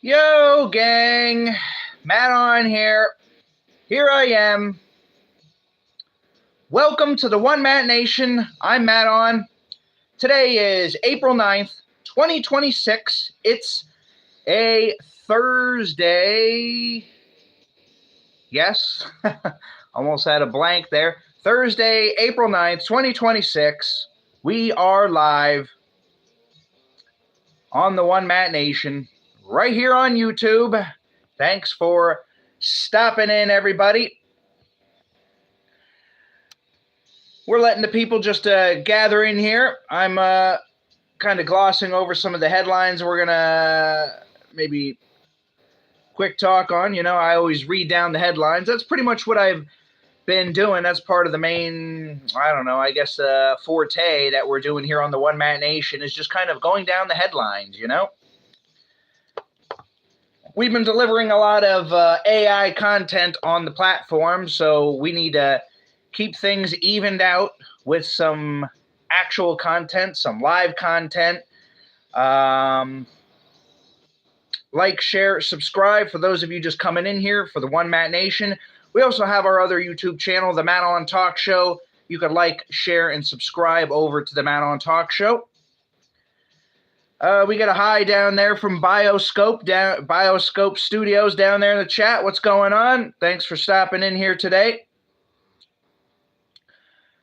Yo, gang. Matt on here. Here I am. Welcome to the One Matt Nation. I'm Matt on. Today is April 9th, 2026. It's a Thursday. Yes, almost had a blank there. Thursday, April 9th, 2026. We are live on the One Matt Nation right here on YouTube. Thanks for stopping in, everybody. We're letting the people just gather in here. I'm kind of glossing over some of the headlines we're going to maybe quick talk on. You know, I always read down the headlines. That's pretty much what I've been doing. That's part of the main, forte that we're doing here on the One Matt Nation is just kind of going down the headlines, you know? We've been delivering a lot of AI content on the platform, so we need to keep things evened out with some actual content, some live content. Like, share, subscribe for those of you just coming in here for the One Matt Nation. We also have our other YouTube channel, The Matt On Talk Show. You could like, share, and subscribe over to The Matt On Talk Show. We got a hi down there from Bioscope Studios down there in the chat. What's going on? Thanks for stopping in here today.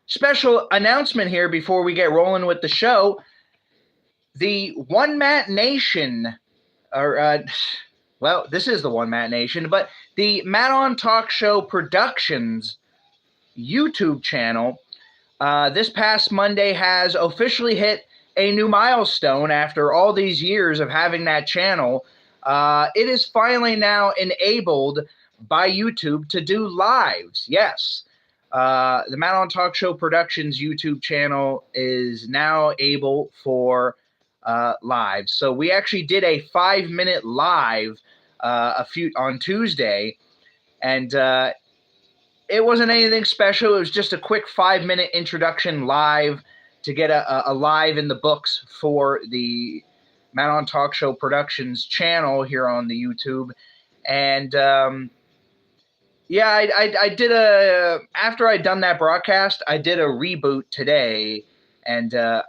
Special announcement here before we get rolling with the show. The One Matt Nation, this is the One Matt Nation, but the Matt On Talk Show Productions YouTube channel this past Monday has officially hit a new milestone after all these years of having that channel. It is finally now enabled by YouTube to do lives. Yes. The Matt On Talk Show Productions YouTube channel is now able for lives. So we actually did a 5-minute live on Tuesday, and it wasn't anything special. It was just a quick 5-minute introduction live to get a live in the books for the Matt On Talk Show Productions channel here on the YouTube. And I did after I'd done that broadcast, I did a reboot today and a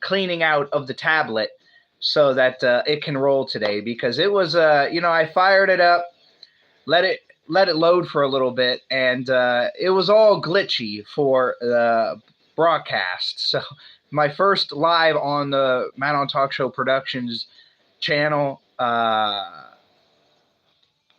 cleaning out of the tablet so that it can roll today, because it was, I fired it up, let it load for a little bit, and it was all glitchy for the broadcast. So my first live on the Matt On Talk Show Productions channel, a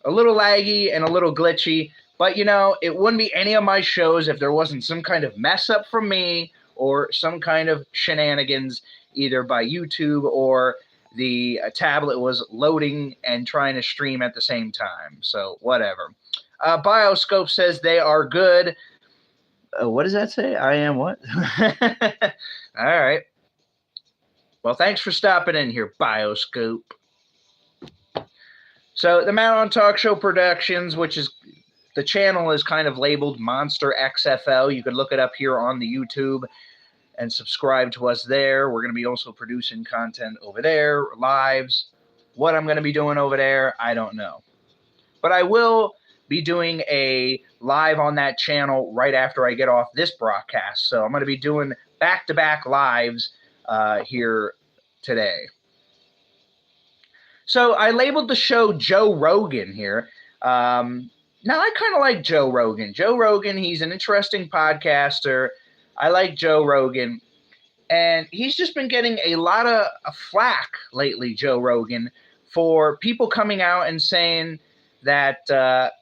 little laggy and a little glitchy, but it wouldn't be any of my shows if there wasn't some kind of mess up from me or some kind of shenanigans either by YouTube or the tablet was loading and trying to stream at the same time. So whatever. Bioscope says they are good. What does that say? I am what? All right. Well, thanks for stopping in here, Bioscope. So the Matt On Talk Show Productions, which is the channel is kind of labeled Monster XFL. You could look it up here on the YouTube and subscribe to us there. We're going to be also producing content over there, lives. What I'm going to be doing over there, I don't know. But I will be doing a live on that channel right after I get off this broadcast. So I'm going to be doing back-to-back lives here today. So I labeled the show Joe Rogan here. Now, I kind of like Joe Rogan. Joe Rogan, he's an interesting podcaster. I like Joe Rogan. And he's just been getting a lot of flack lately, Joe Rogan, for people coming out and saying that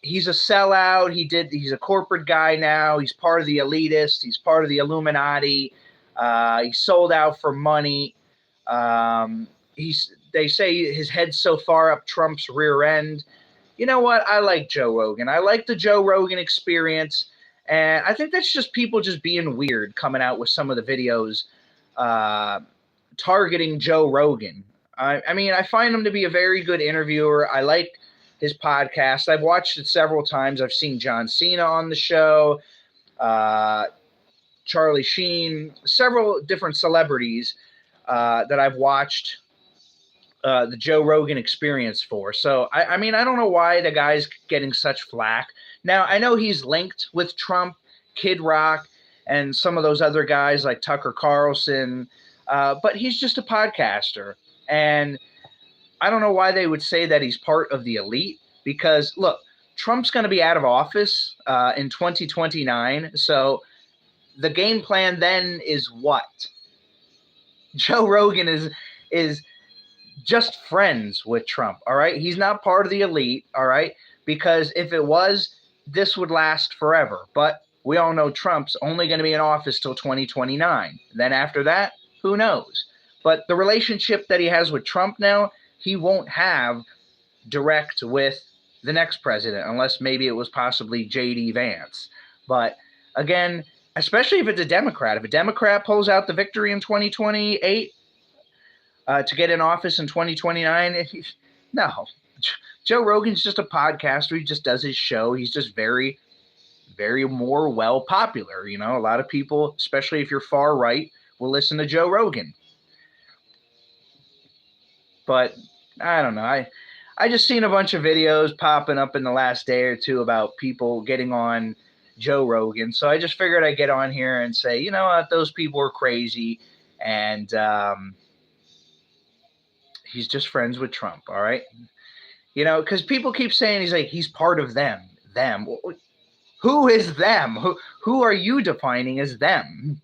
he's a sellout. He's a corporate guy now. He's part of the elitists. He's part of the Illuminati. He sold out for money. They say his head's so far up Trump's rear end. You know what? I like Joe Rogan. I like the Joe Rogan experience. And I think that's just people just being weird coming out with some of the videos targeting Joe Rogan. I mean, I find him to be a very good interviewer. I like his podcast. I've watched it several times. I've seen John Cena on the show, Charlie Sheen, several different celebrities that I've watched the Joe Rogan Experience for. So, I mean, I don't know why the guy's getting such flack. Now, I know he's linked with Trump, Kid Rock, and some of those other guys like Tucker Carlson, but he's just a podcaster. And I don't know why they would say that he's part of the elite because, look, Trump's going to be out of office in 2029. So the game plan then is what? Joe Rogan is just friends with Trump, all right? He's not part of the elite, all right? Because if it was, this would last forever. But we all know Trump's only going to be in office till 2029. Then after that, who knows? But the relationship that he has with Trump now, he won't have direct with the next president, unless maybe it was possibly J.D. Vance. But again, especially if it's a Democrat. If a Democrat pulls out the victory in 2028 to get in office in 2029, no. Joe Rogan's just a podcaster. He just does his show. He's just very, very more well popular. You know, a lot of people, especially if you're far right, will listen to Joe Rogan. But I don't know. I just seen a bunch of videos popping up in the last day or two about people getting on Joe Rogan. So I just figured I'd get on here and say, you know what, those people are crazy. And he's just friends with Trump, all right? You know, because people keep saying he's part of them. Them. Who is them? Who are you defining as them?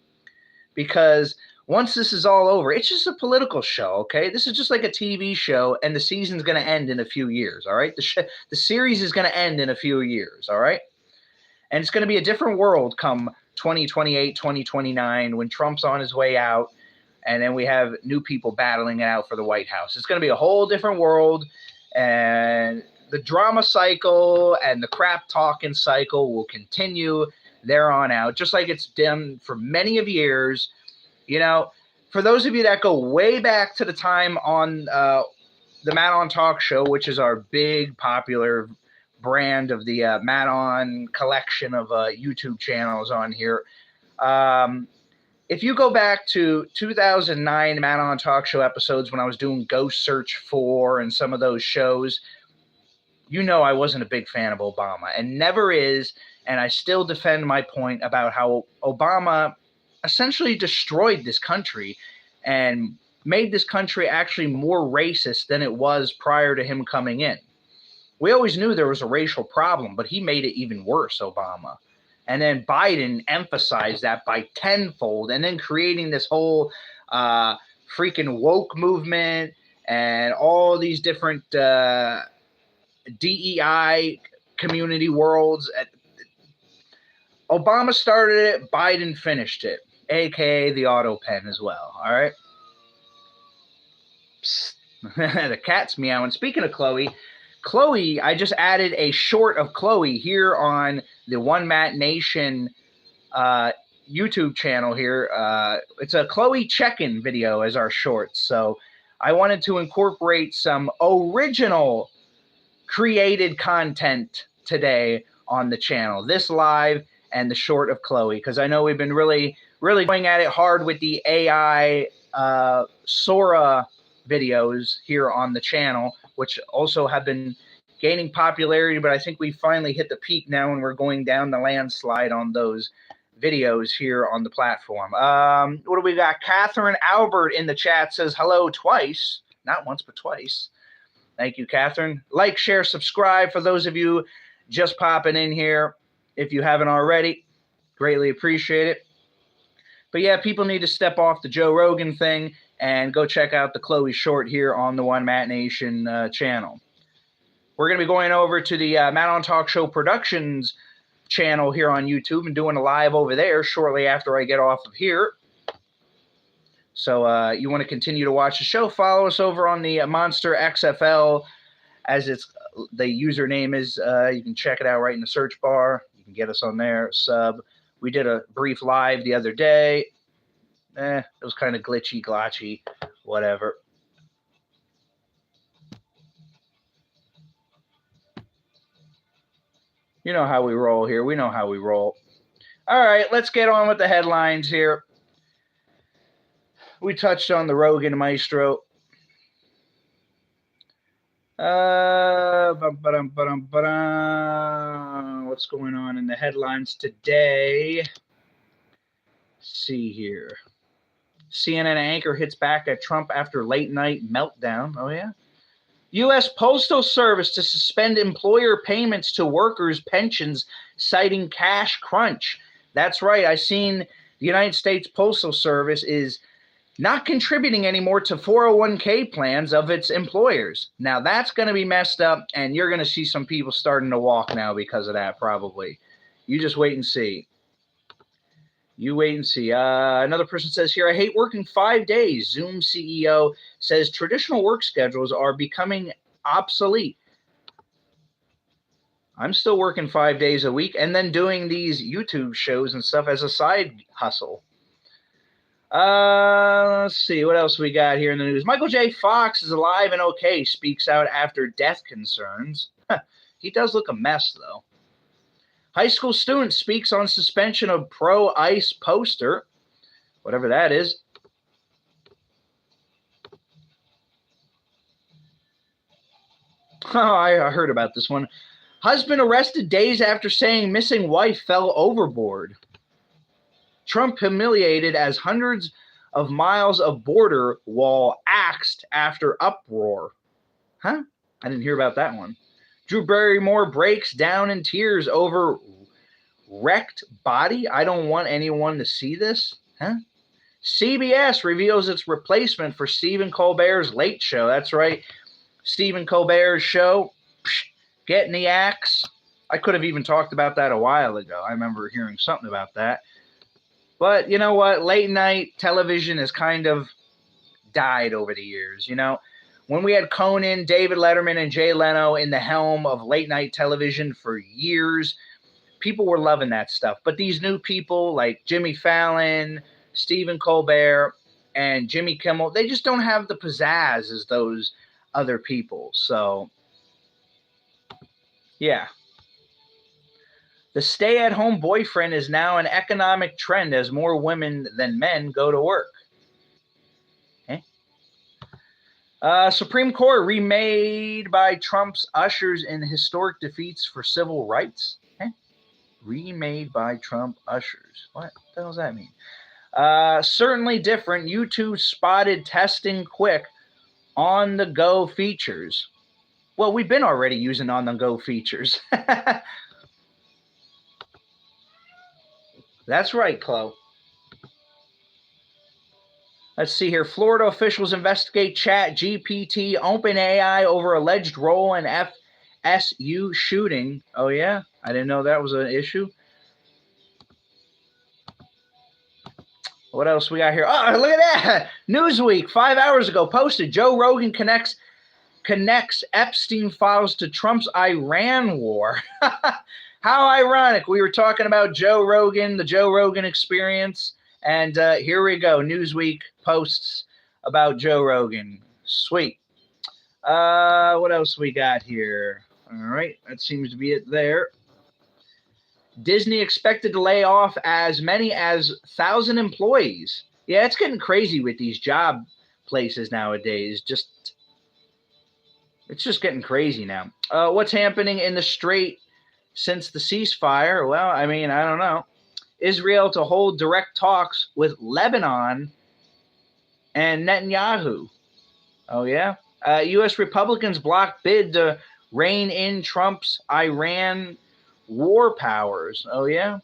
Because once this is all over, it's just a political show, okay? This is just like a TV show, and the season's going to end in a few years, all right? The series is going to end in a few years, all right? And it's going to be a different world come 2028, 2029, when Trump's on his way out, and then we have new people battling it out for the White House. It's going to be a whole different world, and the drama cycle and the crap talking cycle will continue there on out, just like it's done for many of years. You know, for those of you that go way back to the time on the Matt On Talk Show, which is our big popular brand of the Matt On collection of YouTube channels on here. If you go back to 2009 Matt On Talk Show episodes when I was doing Ghost Search 4 and some of those shows, you know I wasn't a big fan of Obama and never is, and I still defend my point about how Obama essentially destroyed this country and made this country actually more racist than it was prior to him coming in. We always knew there was a racial problem, but he made it even worse, Obama. And then Biden emphasized that by tenfold, and then creating this whole freaking woke movement and all these different DEI community worlds. Obama started it, Biden finished it, aka the auto pen as well. All right. The cat's meowing. Speaking of Chloe, I just added a short of Chloe here on the One Matt Nation YouTube channel here. It's a Chloe check-in video as our short. So I wanted to incorporate some original created content today on the channel. This live and the short of Chloe, because I know we've been really going at it hard with the AI Sora videos here on the channel, which also have been gaining popularity, but I think we finally hit the peak now and we're going down the landslide on those videos here on the platform. What do we got? Catherine Albert in the chat says hello twice. Not once, but twice. Thank you, Catherine. Like, share, subscribe for those of you just popping in here. If you haven't already, greatly appreciate it. But yeah, people need to step off the Joe Rogan thing and go check out the Chloe short here on the One Matt Nation channel. We're going to be going over to the Matt On Talk Show Productions channel here on YouTube and doing a live over there shortly after I get off of here. So you want to continue to watch the show, follow us over on the Monster XFL, as it's the username is. You can check it out right in the search bar. You can get us on there, sub. We did a brief live the other day. It was kind of glitchy, whatever. You know how we roll here. We know how we roll. All right, let's get on with the headlines here. We touched on the Rogan Maestro. What's going on in the headlines today? Let's see here. CNN anchor hits back at Trump after late night meltdown. Oh, yeah. U.S. Postal Service to suspend employer payments to workers' pensions, citing cash crunch. That's right. I seen the United States Postal Service is not contributing anymore to 401k plans of its employers. Now that's going to be messed up, and you're going to see some people starting to walk now because of that, probably. You just wait and see. You wait and see. Another person says here, I hate working 5 days. Zoom CEO says traditional work schedules are becoming obsolete. I'm still working 5 days a week and then doing these YouTube shows and stuff as a side hustle. Let's see. What else we got here in the news? Michael J. Fox is alive and okay, speaks out after death concerns. He does look a mess, though. High school student speaks on suspension of pro-ICE poster, whatever that is. Oh, I heard about this one. Husband arrested days after saying missing wife fell overboard. Trump humiliated as hundreds of miles of border wall axed after uproar. Huh? I didn't hear about that one. Drew Barrymore breaks down in tears over wrecked body. I don't want anyone to see this. Huh? CBS reveals its replacement for Stephen Colbert's Late Show. That's right. Stephen Colbert's show. Getting the axe. I could have even talked about that a while ago. I remember hearing something about that. But you know what? Late night television has kind of died over the years. You know, when we had Conan, David Letterman, and Jay Leno in the helm of late night television for years, people were loving that stuff. But these new people like Jimmy Fallon, Stephen Colbert, and Jimmy Kimmel, they just don't have the pizzazz as those other people. So, yeah. The stay-at-home boyfriend is now an economic trend as more women than men go to work. Okay. Supreme Court remade by Trump's ushers in historic defeats for civil rights. Okay. Remade by Trump ushers. What the hell does that mean? Certainly different. YouTube spotted testing quick on-the-go features. Well, we've been already using on-the-go features. That's right, Chloe. Let's see here. Florida officials investigate ChatGPT OpenAI over alleged role in FSU shooting. Oh, yeah? I didn't know that was an issue. What else we got here? Oh, look at that. Newsweek, 5 hours ago, posted Joe Rogan connects Epstein files to Trump's Iran war. How ironic. We were talking about Joe Rogan, the Joe Rogan experience, and here we go. Newsweek posts about Joe Rogan. Sweet. What else we got here? All right, that seems to be it there. Disney expected to lay off as many as 1,000 employees. Yeah, it's getting crazy with these job places nowadays. It's just getting crazy now. What's happening in the Strait since the ceasefire? Well, I mean, I don't know. Israel to hold direct talks with Lebanon and Netanyahu. Oh, yeah? U.S. Republicans block bid to rein in Trump's Iran war powers. Oh, yeah?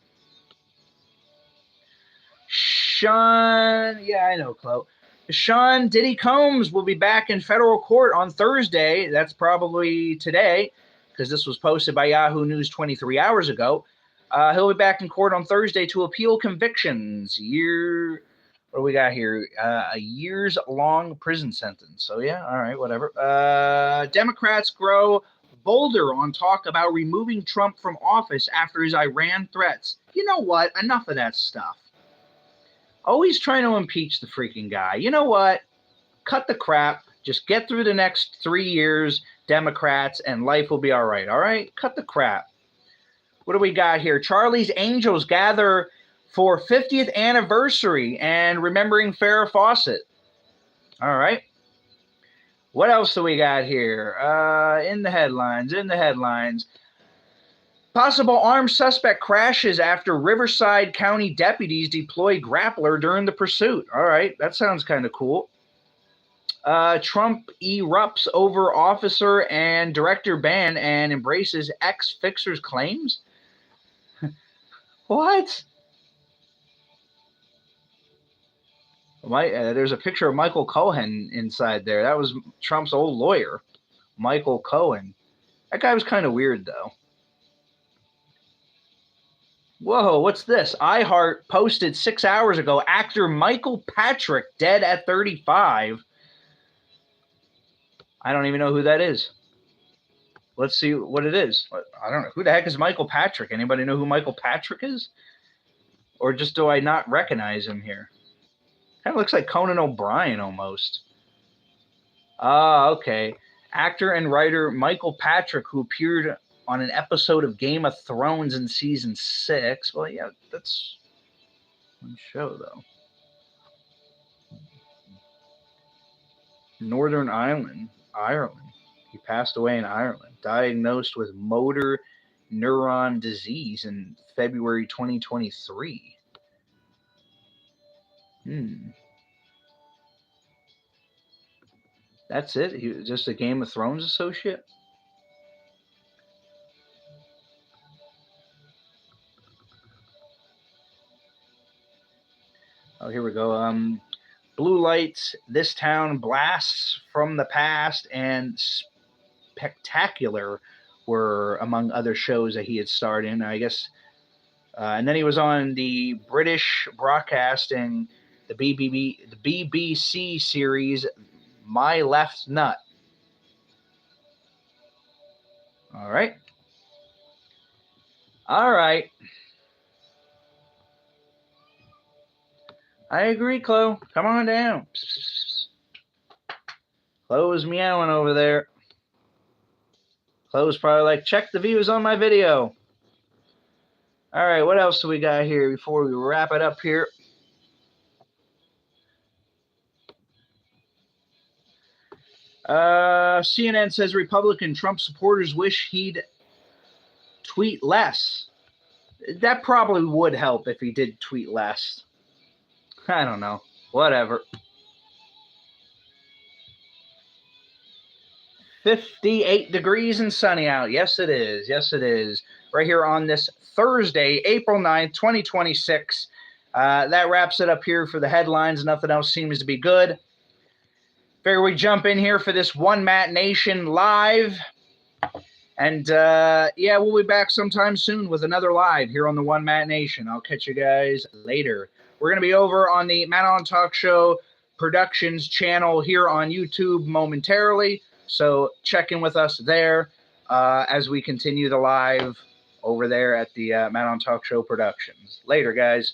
Yeah, I know, Chloe. Sean Diddy Combs will be back in federal court on Thursday. That's probably today, because this was posted by Yahoo News 23 hours ago. He'll be back in court on Thursday to appeal convictions. What do we got here? A years-long prison sentence. So, yeah, all right, whatever. Democrats grow bolder on talk about removing Trump from office after his Iran threats. You know what? Enough of that stuff. Always trying to impeach the freaking guy. You know what? Cut the crap. Just get through the next 3 years, Democrats, and life will be all right. All right? Cut the crap. What do we got here? Charlie's Angels gather for 50th anniversary and remembering Farrah Fawcett. All right. What else do we got here? In the headlines. Possible armed suspect crashes after Riverside County deputies deploy grappler during the pursuit. All right, that sounds kind of cool. Trump erupts over officer and director ban and embraces ex-fixer's claims? What? There's a picture of Michael Cohen inside there. That was Trump's old lawyer, Michael Cohen. That guy was kind of weird, though. Whoa, what's this? iHeart posted 6 hours ago, actor Michael Patrick dead at 35. I don't even know who that is. Let's see what it is. I don't know. Who the heck is Michael Patrick? Anybody know who Michael Patrick is? Or just do I not recognize him here? Kind of looks like Conan O'Brien almost. Ah, okay. Actor and writer Michael Patrick, who appeared on an episode of Game of Thrones in season 6. Well, yeah, that's one show, though. Northern Ireland. He passed away in Ireland, diagnosed with motor neuron disease in February 2023. That's it? He was just a Game of Thrones associate? Oh, here we go. Blue Lights, This Town, Blasts from the Past, and Spectacular were among other shows that he had starred in, I guess. And then he was on the British broadcasting, the BBC series My Left Nut. All right. I agree, Chloe. Come on down. Chloe's meowing over there. Chloe's probably like, check the views on my video. All right, what else do we got here before we wrap it up here? CNN says Republican Trump supporters wish he'd tweet less. That probably would help if he did tweet less. I don't know. Whatever. 58 degrees and sunny out. Yes, it is. Yes, it is. Right here on this Thursday, April 9th, 2026. That wraps it up here for the headlines. Nothing else seems to be good. Figure we jump in here for this One Matt Nation live. And, yeah, we'll be back sometime soon with another live here on the One Matt Nation. I'll catch you guys later. We're going to be over on the Matt on Talk Show Productions channel here on YouTube momentarily. So check in with us there as we continue the live over there at the Matt on Talk Show Productions. Later, guys.